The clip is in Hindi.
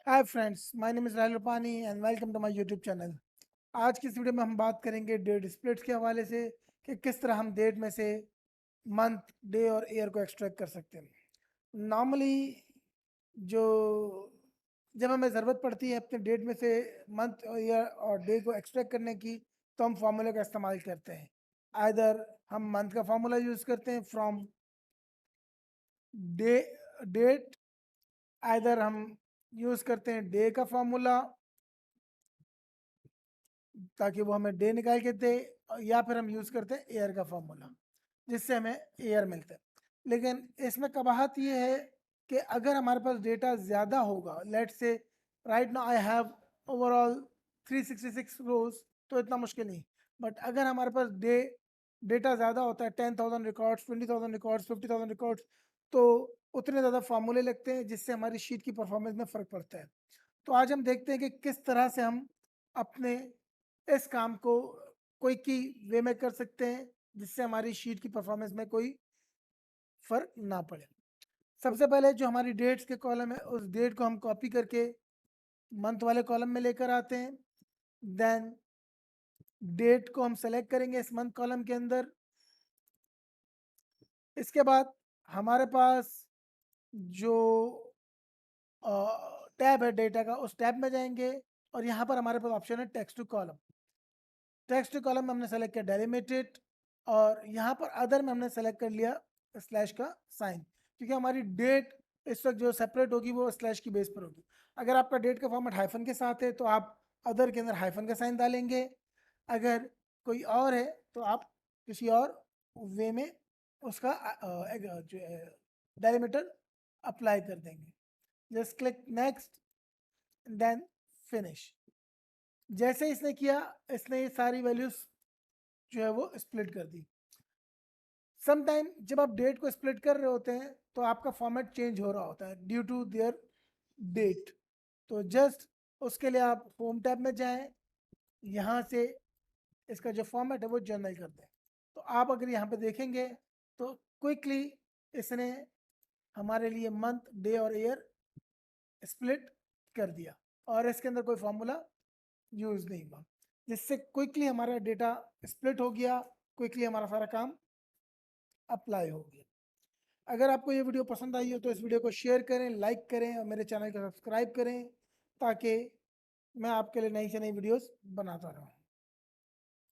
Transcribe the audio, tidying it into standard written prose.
Hi friends, my name is Rahul Rupani and welcome to my YouTube channel. आज की इस वीडियो में हम बात करेंगे डेट स्प्लिट्स के हवाले से कि किस तरह हम डेट में से मंथ, डे और ईयर को एक्सट्रैक्ट कर सकते हैं। नॉर्मली जो जब हमें ज़रूरत पड़ती है अपने डेट में से मंथ और ईयर और डे को एक्सट्रैक्ट करने की, तो हम फार्मूले का इस्तेमाल करते हैं। आइदर हम मंथ का फार्मूला यूज़ करते हैं फ्रॉम डे डेट, आइदर हम यूज़ करते हैं डे का फार्मूला ताकि वो हमें डे निकाल के दे, या फिर हम यूज़ करते हैं एयर का फार्मूला जिससे हमें एयर मिलता है। लेकिन इसमें कबाहत ये है कि अगर हमारे पास डेटा ज़्यादा होगा, लेट से right now I have overall 366 रोज, तो इतना मुश्किल नहीं। बट अगर हमारे पास डेटा ज़्यादा होता है, 10,000 रिकॉर्ड्स, 20,000 रिकॉर्ड्स, 50,000 रिकॉर्ड्स, तो उतने ज़्यादा फार्मूले लगते हैं जिससे हमारी शीट की परफॉर्मेंस में फ़र्क पड़ता है। तो आज हम देखते हैं कि किस तरह से हम अपने इस काम को कोई की वे में कर सकते हैं जिससे हमारी शीट की परफॉर्मेंस में कोई फर्क ना पड़े। सबसे पहले जो हमारी डेट्स के कॉलम है, उस डेट को हम कॉपी करके मंथ वाले कॉलम में लेकर आते हैं। देन डेट को हम सेलेक्ट करेंगे इस मंथ कॉलम के अंदर। इसके बाद हमारे पास जो टैब है डेटा का, उस टैब में जाएंगे और यहाँ पर हमारे पास ऑप्शन है text to column. Text to column में हमने सेलेक्ट किया डेलिमिटेड, और यहाँ पर अदर में हमने सेलेक्ट कर लिया स्लैश का साइन, क्योंकि हमारी डेट इस वक्त जो सेपरेट होगी वो स्लैश की बेस पर होगी। अगर आपका डेट का फॉर्मेट हाइफन के साथ है तो आप अदर के अंदर हाइफन का साइन डालेंगे। अगर कोई और है तो आप किसी और वे में उसका जो डेलिमीटर अप्लाई कर देंगे। Just click next, then finish. जैसे इसने किया, इसने ये सारी वैल्यूज जो है वो स्प्लिट कर दी। सम टाइम जब आप डेट को स्प्लिट कर रहे होते हैं तो आपका फॉर्मेट चेंज हो रहा होता है ड्यू टू देयर डेट। तो जस्ट उसके लिए आप होम टैब में जाएं, यहाँ से इसका जो फॉर्मेट है वो जनरल कर दें। तो आप अगर यहाँ पे देखेंगे तो क्विकली इसने हमारे लिए मंथ, डे और ईयर स्प्लिट कर दिया और इसके अंदर कोई फॉर्मूला यूज़ नहीं हुआ, जिससे क्विकली हमारा डेटा स्प्लिट हो गया, क्विकली हमारा सारा काम अप्लाई हो गया। अगर आपको ये वीडियो पसंद आई हो तो इस वीडियो को शेयर करें, लाइक करें और मेरे चैनल को सब्सक्राइब करें ताकि मैं आपके लिए नई से नई वीडियोस बनाता रहूँ।